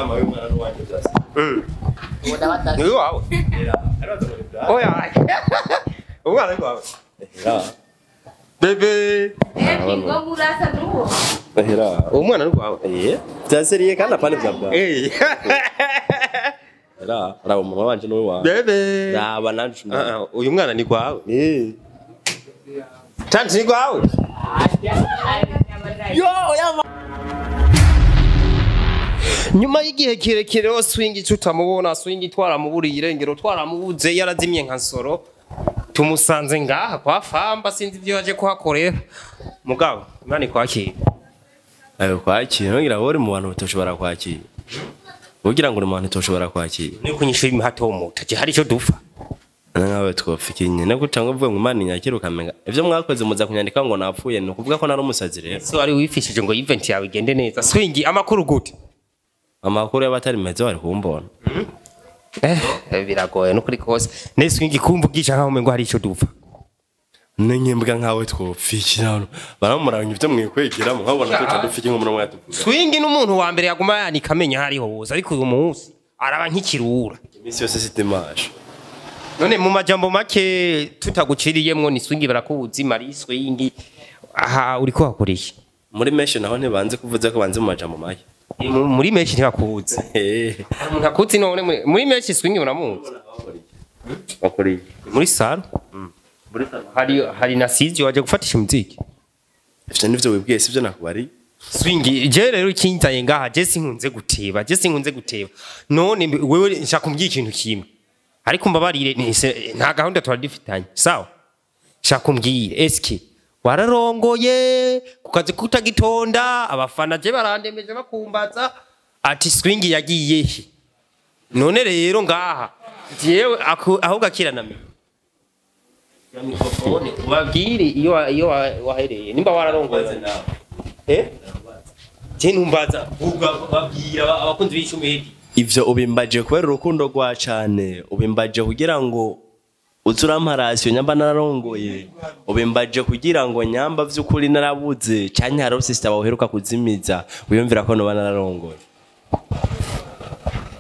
inama y'umwana n'uwanje byose. Ubona batatu. Ni wawe. Oya. Umwana ni wawe. Bebe. Ngo murasa nuwo. Ahera. Umwana ni wawe. Byaseriye kandi apane byabwa. Raba mama wanje n'uwe wawe. Bebe. Raba nanje. Uyu mwana ni kwawe. Tanti ni kwawe. Yo yama. Nyuma y'igihe kirekire Swingi tutamubona Swingi twaramuburiye irengero twaramubuze yarazimye nka nsoro tumusanze ngaha kwa famba sinzi ibyo yaje kuhakorera mugabo imana kwakira Ayo kwakira ngira wori mu bantu batoshobora kwakira ugira ngo uri mu bantu batoshobora kwakira ni kunyishira imihato mutaje hari cyo dupfa nawe twofikinye no gutanga uvuye mu imana nyakira ukamenga ivyo mwakoze muza kunyandika ngo napfuye no kuvuga ko nari umusazi rero so ari wifishije ngo event yawe igende neza Swingi amakuru gute amakuru y'abatari meze bari kumbona biragoye no kuri kose ne Swingi kumva ugisha nkaho mengo hari ico dupfa Nenyembwa nkawe twofikira baramuranga ivyo mwikwegera mu nkabona ko tadufike nk'umuntu mwatuvuga Swingi n'umuntu wa mbere yaguma yanika amenya hariho hose ariko uyu munsi araba nk'ikirura imisi yose sitimasha none mu majambo make tutaguciriyemwo ni Swingi barakubuzi Mari Swingi aha uriko hakuriye muri meshe naho ntibanze kuvuza ko banze mu majambo make muri meshi ntibakubuze umuntu akuzi none muri meshi Swingi uramuzi bakuriye muri saro hari na Sizi waje gufatisha umuziki ivyo nivyo wibwiye sivyo nakubari Swingi je rero ikinzaye ngaha je sinkunze guteba none wewe nshaka kumbwira ikintu kimwe ariko mbabarire nta gahunda twadifitanye sawa nshaka kumbwira eski wararongoye kukazi kutagitonda abafana je barandemeje bakumbaza ati Swingi yagiye he none rero ngaha jewe aho gakira na ya mikrofone wabwire iyo wahereye nimba wararongoye nawe je numbaza babwira abakunzi b'icumedi ivyo ubimbaje kubera urukundo rwa cane ubimbaje kugira ngo uturamparasiyo nyamba nararongoye ubimbaje kugira ngo nyamba vy'ukuri narabuze cyane hari sister baheruka kuzimiza uyumvira ko no banarongoye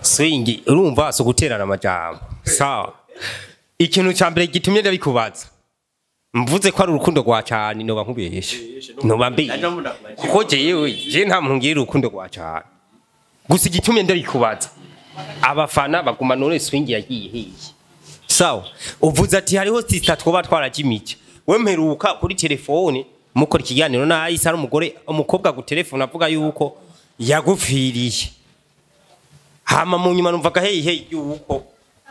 Swingi urumva so guterana amajambo sawa ikintu cyambere gitumye ndabikubaza mvuze ko ari urukundo rwa cyane no bankubeshe no bambi kuko je nta muntu ngira urukundo rwa cyane gusa igitumye ndabikubaza abafana baguma none Swingi yagiye hiye sawa uvuze ati hariho sister twoba twarajimije we mperuka kuri telefone mukora ikiganiro na Aisa ari umugore umukobwa gu telefone avuga yuko yagufiriye hama mu nyuma numvaga hey yuko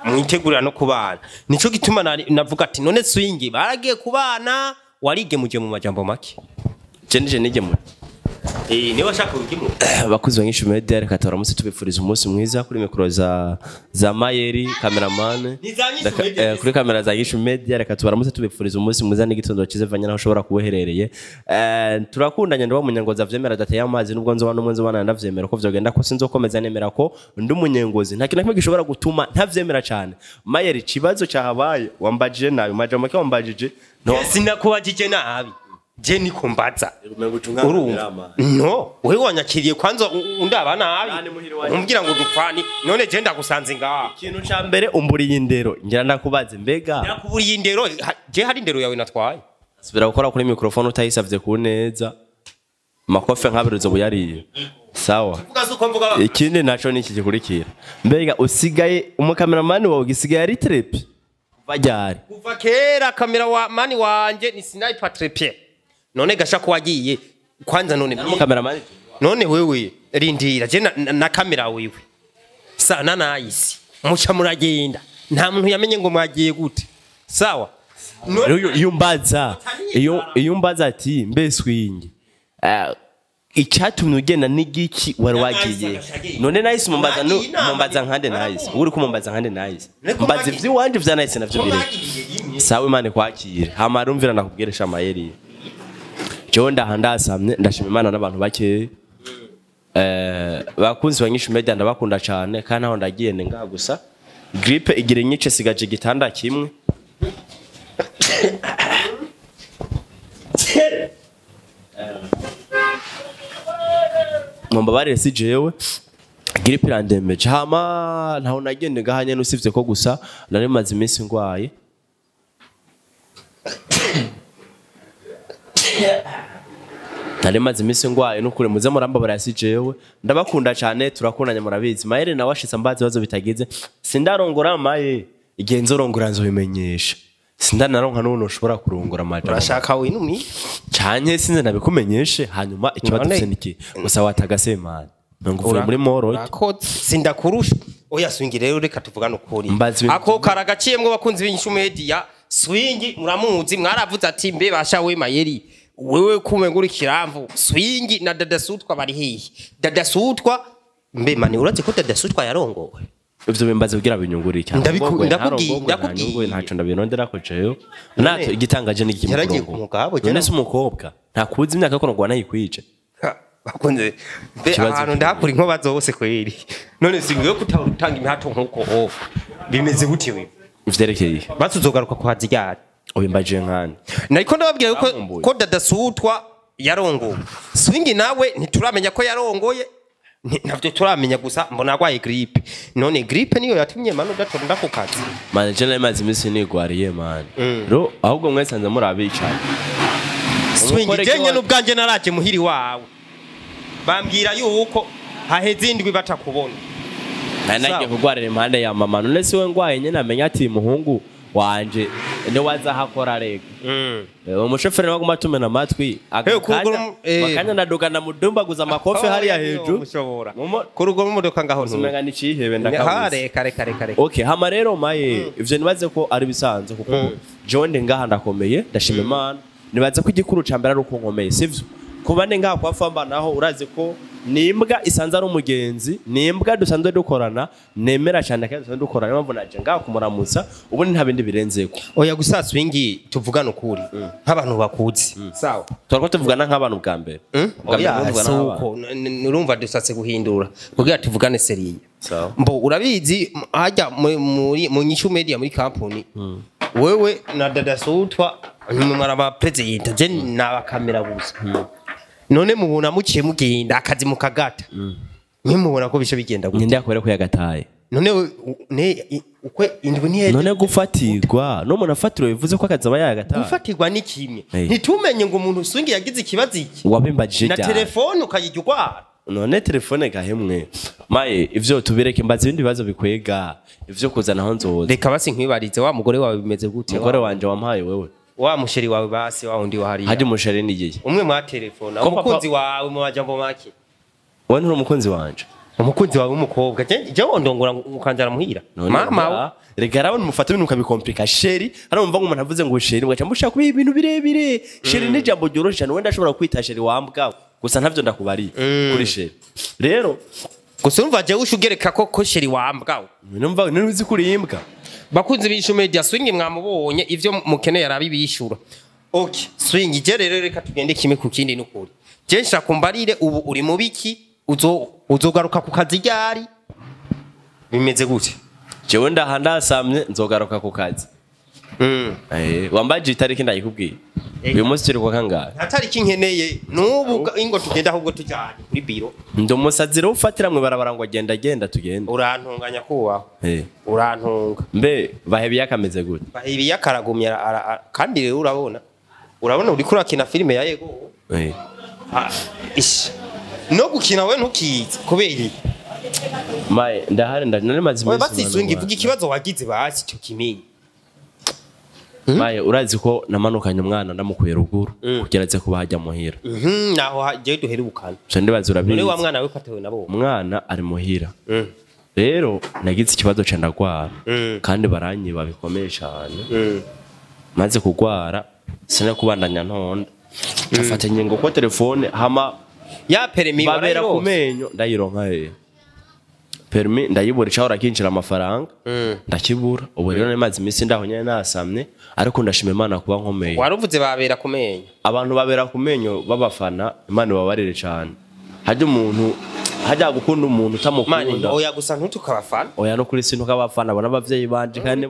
mwitegurira no kubana nico gituma navuga ati none Swingi baragiye kubana warige muje mu majambo make je nije mu ni washaka ugimu bakuzi banyishu media reka turamutse tubifuriza umunsi mwiza kuri mikro za Mayeri cameraman kuri kamera za Yishu media reka turamutse tubifuriza umunsi mwiza n'igitondo kize vanya naho ushobora kubuherereye turakundanye ndo bamunyangoza vyemera dateye amazi nubwo nzo bano mwenzo bana ndavyemera ko vyogenda ko sinzokomeza nemera ko ndi umunyengozi nta kintu kimwe gishobora gutuma ntavyemera cyane Mayeri kibazo cyahabaye wambajije nayo majambo ke wambajije no sinakubajije nabi je niko mbaza no wewe wanyakiriye kwanza undaba nabi umbwira ngo dupfani none je ndagusanze ngaha ikintu ca mbere umburiye indero ngira ndakubaze mbega nakuburiye indero je hari indero yawe natwaye subira gukora kuri microphone utayisavye ku neza makofe nkabiruzo buyariye sawa ikindi naco niki gikurikira mbega usigaye umukameraman wawe gisigaye ari trepe bajyari kuva kera kamera wa mani wanje ni sniper trepe none gasha ko wagiye kwanza none cameraman none wewe rindira je na kamera wewe sana nayisi muca muragenda nta muntu yamenye ngo mwagiye gute sawa iyo mbaza ati mbe Swingi icyatumye ugenda n'igiki wari wagiye none nahise mumbaza nkande nahise uri kumumbaza nkande nahise mbaza ivy'iwanje vya nahise navyo bire sawa Imana kwakire hama rumvira nakubwiresha Mayeri cyo ndahandasamye ndashima Imana n'abantu bake bakunzi banyishu media ndabakunda cyane kandi aho ndagiye ngaha gusa gripe igire nyice sigaje gitanda kimwe mumbabarire si jewe gripe irandembeje hama ntaho nagende gahanye n'usivye ko gusa nari maze iminsi ngwaye nari maze iminsi ngwaye n'ukuri muze muramba barasijewe ndabakunda cyane turakundanye murabizi Maere nawe ashitse ambazi bazo bitagize sindarongora maye igihe nzorongora nzobimenyesha sindanaronka n'uno ushobora kurongora amaje urashaka winumi cyane sinze nabikumenyeshe hanyuma ikibazo niki gusa watagasemana nguvuye muri moro sindakurusha oya Swingi rero reka tuvugana ukuri ako karagaciyemwe bakunzi b'inyishu media Swingi muramuzi mwaravuze ati mbe bashawe Mayeri wewe kumbe nguri kiramvu Swingi na dada sutwa bari hehe dada sutwa mbe mani urazi ko dada sutwa yarongowe ivyo bimbaze kugira binyunguri cyane ndakubwiye ntaco ndabirondera ko jeyo nato igitangaje n'iki murongo none se umukobwa ntakuzi imyaka ko ngwana yikwice bakunze be ahantu ndakuri nko bazose kweri none singiye kutanga imihato nkuko bimeze gute we ivyerekeye batuzogaruka kwa zigari obimbaje nkani nariko ndababwiye ko dada sutwa yarongowe Swingi nawe ntituramenya ko yarongoye navyo turamenya gusa mbona agwaye gripe none gripe niyo yatumye mano datonda ku kazi manje je namaze iminsi nigwariye man ro ahubwo mwesanze muri abicana Swingi jenye n'ubwanje naraje muhiri wawe bambwira yuko haheze indwi batakubona nagiye kugwarira impande ya mama none se we ngwaye nyene amenya ati muhungu wanje ende waza hakora rega umushoferi waguma tumena amatwi akanya naduka na mudumba guza makofe hari ya heju kurugo mu modoka ngaho ntumenga nicihebe ndakabuze kare okay hama rero maye ivyo nibaze ko ari bisanzwe kuko jonde ngaha ndakomeye ndashima Imana nibaze ko igikuru cambera ari uko nkomeye sivyo kuba ne ngaha kwa famba naho uraze ko nimbwa isanze ari umugenzi nimbwa dusanzwe dukorana nemera cyane kandi dusanzwe dukorana mpamvu naje ngaha kumuramutsa ubu nta bindi birenzeko oya gusa Swingi tuvugana ukuri nk'abantu bakuzi sawa twariko tuvugana nk'abantu bwa mbere oya suko nurumva dusatse guhindura kugira tuvugane seriye mbo urabizi hajya mu nyishu media muri company wewe na dada sutwa nyuma aba president je nabakamera gusa none mubona muciye mugenda akazi mukagata mubona ko bisho bigenda gute ndakore ko yagataye none ukwe indwi niye none gufatirwa no muntu afatiro bivuze ko akazi aba yagataye gufatirwa ni kimwe ntitumenye ngo umuntu Swingi yagize ikibazo iki wabimbajije na telefone ukayijywa none telefone gahemwe maye ivyo tubireke mbaza ibindi bibazo bikwega ivyo kuzana aho nzoza reka basi nkwibarize wa mugore wawe bimeze gute mugore wanje wampaye wewe wa musheri wawe basi wa undi wahari haje musheri nigiye umwe mwa telefone umukunzi wawe mu majambo make wowe nturi umukunzi wanje umukunzi wawe umukobwa je wondongora ukanjara muhira mama rega rabona umufata ibintu ukabikomplika sheri hano umva ngo umuntu avuze ngo sheri mugaca mushaka kuba ibintu birebire sheri ni jambo ryoroshe cyane wenda ashobora kwita sheri wambwa gusa ntavyo ndakubari kuri sheri rero gusa umva je ushugereka ko sheri wambwa numva nuzi kuri imbwa bakunze b'Inyishu media Swingi mwamubonye ivyo mukeneye arabibishura okay Swingi je rero reka tugende kimwe ku kindi n'ukuri je nshaka umbarire ubu uri mu biki uzogaruka ku kazi ryari bimeze gute jewe ndahandasamye nzogaruka ku kazi wambaje itariki ndayikubwiye uyu munsi turi kwa kangahe ntatariki nkeneye nubu ingo tugenda ahubwo tujyanye kuri biro ndomusazira ufatira mwe barabara ngo agenda tugenda urantunganya kubaho urantunga mbe bahebiye akameze gute bahebiye akaragumya kandi rero urabona uri kurakina filime ya yego no gukina we ntukize kubera maye ndahari nari mazi iminsi basi Swingi vuga ikibazo wagize basi cyo kimenye maye urazi ko namanukanye umwana ndamukuye ruguru kugeretse kuba hajya muhira naho je duhera ubukana je ndibaza urabizi none wa mwana we katewe nabo umwana ari muhira rero nagize ikibazo cendagwara kandi baranyiba bikomeye cyane maze kugwara sina kubandanya ntonda afatanye ngo ko telefone hama ya permis babera kumenyo ndayironka permis ndayibura cyahora kinjira amafaranga ndakibura ubu rero namaze iminsi ndaho nyene nasamye ariko ndashima Imana kuba nkomeye waruvuze babera kumenyo abantu babera kumenyo babafana Imana babarire cyane hajya umuntu hajya gukunda umuntu utamukunda oya gusa ntutukabafana oya no kuri sintu kabafana bona abavyeyi banje kandi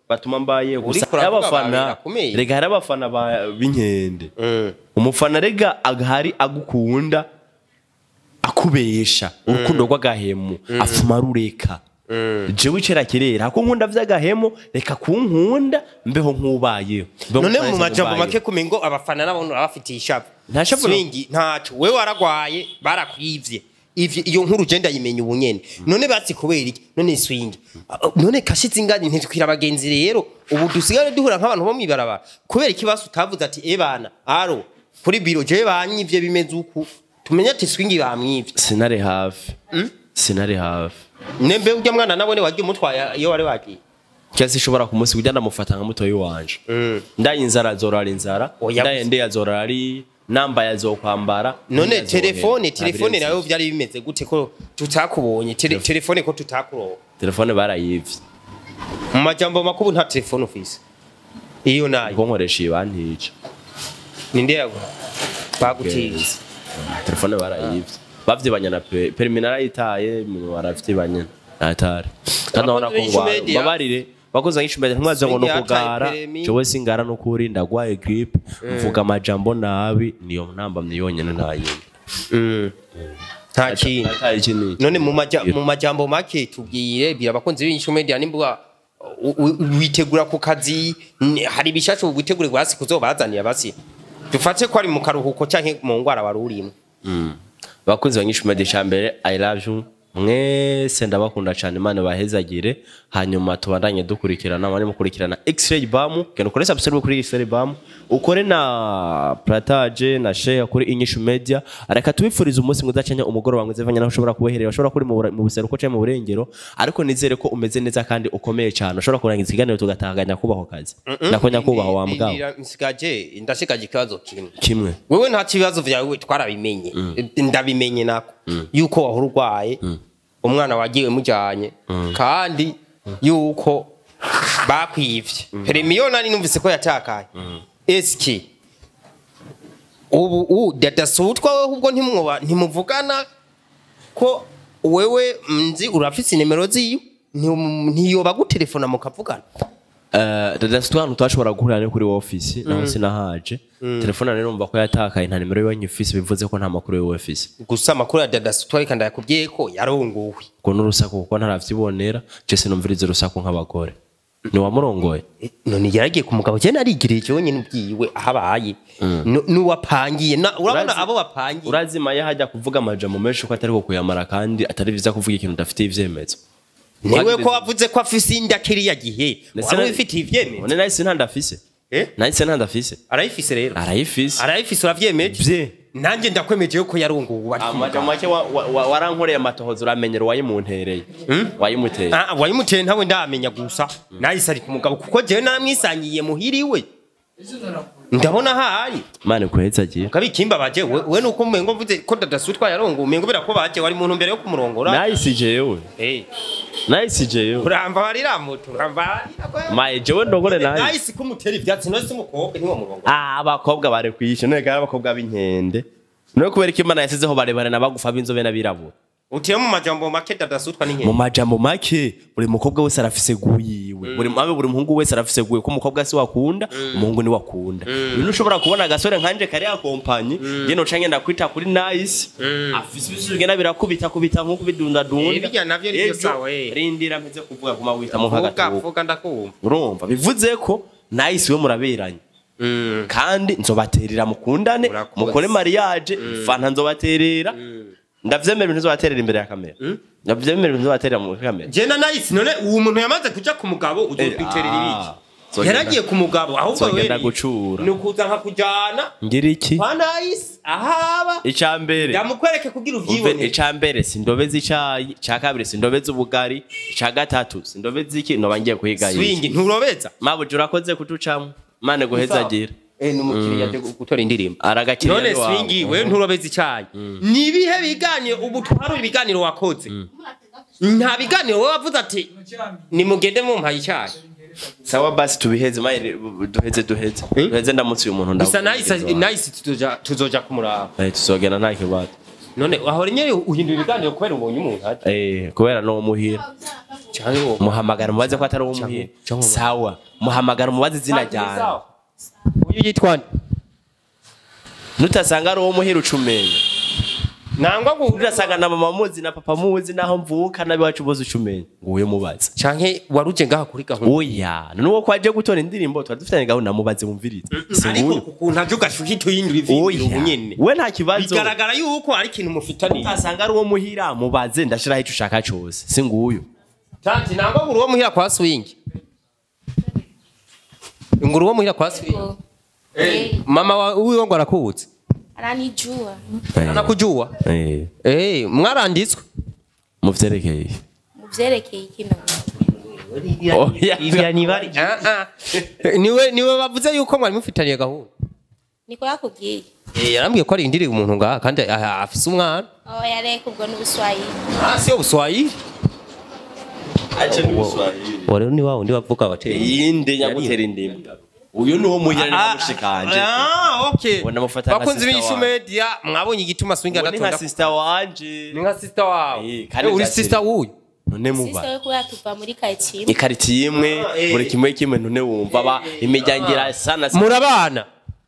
batuma mbaye gusa y'abafana rega hari abafana b'inkende umufana rega agahari agukunda akubesha urukundo rw'agahemu afuma rureka jewe icera kirera ko nkunda vy'agahemu reka kunkunda mbeho nkubayeho none mu majambo make kumengo abafana nabone abafitiye ishavu Swingi ntaco wewe waragwaye barakwivye iyo nkuru genda yimenya ubunyene none batsi kubera iki none Swingi none kashitse ingadi ntitwira abagenzi rero ubu dusigare duhura nk'abantu bo mwibarabara kubera iki basu utavuze ati bana aro kuri biro je banyivye bimeze uku tumenya ati Swingi bamwivye sinari hafi nembe ujya mwana nabone wagiye mutwaya iyo wari wagiye cyase ishobora kumusi kujya ndamufata nka mutoyi wanje ndaye inzara zorara inzara ndaye nde yazorari namba yazokwambara none telefone nayo byari bimeze gute ko tutakubonye telefone ko tutakuronka telefone barayivye mu majambo makubu nta telefone ufise iyo nayo ko nkoresha ibantica ninde yago bagutiza telefone barayivye bavyibanya na perminara itaye mu baravyibanya atari kandi ubona ko ngo babarire bakoze nk'ishumbe ntwaze ngo nokugara cyo singara no kuri ndagwaye grip mvuga amajambo nabi niyo ntamba myonyene ntayindi nta kintu none mu majambo make tubwire bira bakonze b'inshume dia nimbuga witegura ku kazi hari bishasho witegure gwasi kuzobazaniye basi dufate ko ari mu karuhuko canke mu ngwara warurimo bakunze banyishume de chambere I love you mwese ndabakunda cyane Imana bahezagire hanyuma tubandanye dukurikirana bari mukurikirana X-ray bamu kendo kore subscribe kuri X-ray bamu ukore na partage na share kuri Inyishu Media areka tubifuriza umunsi mwiza cyane umugoroba mwiza vanya naho ushobora kubeherera ushobora kuri mu buseruko cyane mu burengero ariko nizere ko umeze neza kandi ukomeye cyane ushobora kurangiza ikiganiro tugatanganya kubaho kazi nakonya kubaho wa mbwa nsigaje ndashikaje ikibazo kimwe wewe nta kibazo vyawe twarabimenye ndabimenye nako yuko wahurugwaye umwana wagiwe mujanye kandi yuko bakwivye premio nani numvise ko yatakaye eski ubu dadasutwa wewe ubwo ntimuvugana ko wewe mzi urafise nimero ziyo ntiyoba gutelefona mukavugana dadasutwa ntashobora guhurana kuri office naho sinahaje telefone rero umva ko yatakaye nta nimero yo nyifise bivuze ko nta makuru yo office gusa makuru ya dadasutwa kandi yakubwiye ko yarongowe ko n'urusaku kuko ntaravyibonera je sinumvirize urusaku nk'abagore ni wamurongoye none yaragiye ku mugabo cyane arigiriye cyo nyine ubwiwe ahabaye nuwapangiye urabona abo bapangiye urazima yahajya kuvuga amajambo menshi ko atari ko kuyamara kandi atari biza kuvuga ikintu udafite ivyemezo niwe ko wavuze ko afise inda kiriya gihe wari ufite ivyemezo none nahise ntandafise nahise ntandafise arayifise rero arayifise uravyemeje nanjye ndakwemeje yuko yarunguwe amajambo make warankoreye amatohozo uramenyera wayimuntereye wayimuteye wayimuteye ntawe ndamenya gusa nahise ari ku mugabo kuko jewe naramwisangiye muhiriwe ndabona hayi mane kuhetsagiye kabikimba baje we nuko umengo mvuze ko dadasutwa yarongo umengo bira ko baje wari muntu mbere yo kumurongora nahise jewe nahise jewe uramba barira moto uramba maye jewe ndogore nahise kumutera ivyatsi no simukobwa niwo murongo abakobwa bare kwishe none gara abakobwa b'inkende no kubera ko Imana yasizeho barebare nabagufa b'inzobe nabirabura utiye mu majambo make dadasutwa n'inkende mu majambo make buri mukobwa wese arafise guyiwe buri muhungu wese arafise guyiwe ko umukobwa si wakunda umuhungu ni wakunda ibintu ushobora kubona agasore nkanje kari akompanyi je no cange ndakwita kuri nice afise bisugena birakubita nkuko bidunda ibijya navyo ni sawe rindira mpeze kuvuga kuma wita mu hagati vuga ndakumva urumva bivuze ko nice we muraberanye kandi nzobaterera mukundane mukore mariage fanta nzobaterera ndavyemera ibintu zobaterera imbere ya kamera ndavyemera ibintu zobaterera mu kamera je na nice none uwo muntu yamaze kuja ku mugabo uzotwiterera ibiki yaragiye ku mugabo ahubwo wewe gucura nukuza nka kujana ngira iki kwa nice ahaba icambere ndamukwereke kugira uvyibone icambere sindobeze icayi ca kabiri sindobeze ubugari ca gatatu sindobeze iki no bangiye kuhiga Swingi nturobeza mabuje urakoze kutucamo mane guhezagira numukiriya je gutora indirimbo aragakiriya none Swingi we nturobeze icayi nibihe biganiro ubu twari ibiganiro wakoze nta biganiro wowe wavuze ati nimugende mu mpaye icayi sawa basi tubiheze maye duheze ndamutse uyu muntu ndavuga nice tuzoja kumuraba tuzogena nta kibazo none ahora nyere uhindura ibiganiro kubera ubonye umuntu ati kubera no muhira cyane wo muhamagara mubaze ko atari uwo muhira sawa muhamagara mubaze izina ryane uyu yitwa nutasanga ari uwo muhira ucumenya nangwa urasanga na mama muzi na papa muzi naho mvuka nabiwacu boze ucumenye nguye mubaza canke waruje ngaha kuri gahunda oya nuko kwaje gutora indirimbo twadufitanye gahunda mubaze mumvirize ariko kuntu ajugashuka ituhindura ivyo ubunyene we nta kibazo bigaragara yuko ari kintu mufitaniye utasanga ari uwo muhira mubaze ndashiraho ico ushaka cyose si nguyu tanti nangwa uwo muhira kwa Swingi nguru uwo muhira kwa Swingi mama wiwe ngo arakuzi Ananijua. Anakujua? Mwaranditswe? Muvyerekeye kino. Ivya nibari. Niwe bavuze yuko mwari mufitaniye gahunda. Niko yakubwiye. Yarambwiye ko ari indiri umuntu ngaha kandi afise umwana. Yareka ubwo n'ubuswahili. Si ubuswahili. Acha n'ubuswahili. Wale ni wao ndi bavuga abateye. Yinde nyamutera indimba. Uyu nuwo muhira n'amushikanje. Okay. Bakunzi b'INYISHU media mwabonye igituma Swingi anatonda. Ni nka sister wanje. Ni nka sister wawe. Uri sister wuyu. None muba. Sister we kuya tuva muri quartier imwe. Ikaritiye imwe muri kimwe none wumva ba imijyangira sana. Murabana.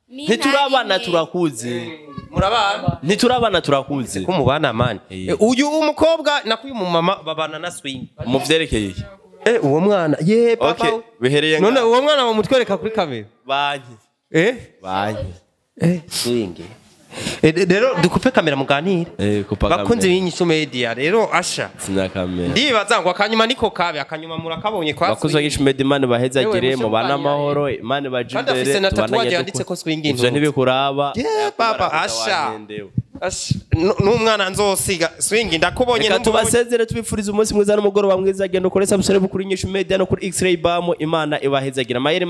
Ntiturabana turakuze. Murabana. Ntiturabana turakuze. Ko mubana mani. Uyu umukobwa nakuyu umumama babana na Swingi. Muvyerekeye iki? Uwo mwana papa okay bihereye none uwo mwana bamutwereka kuri kamera banki banki Swingi rero dukupe kamera muganire bakunze b'INYISHU media rero asha sina kamera ndibaza ngo akanyuma niko kabe akanyuma murakabonye kwa bakunze b'INYISHU media imana bahezagire mu bana amahoro imana baje imbere tubananye yanditse ko Swingi ivyo ntibikuraba papa asha n'umwana nzosiga Swingi ndakubonye reka tubasezere tubifuriza umunsi mwiza n'umugoroba mwiza genda ukore subscribe kuri INYISHU media no kuri X-ray bamo imana ibahezagira mayeri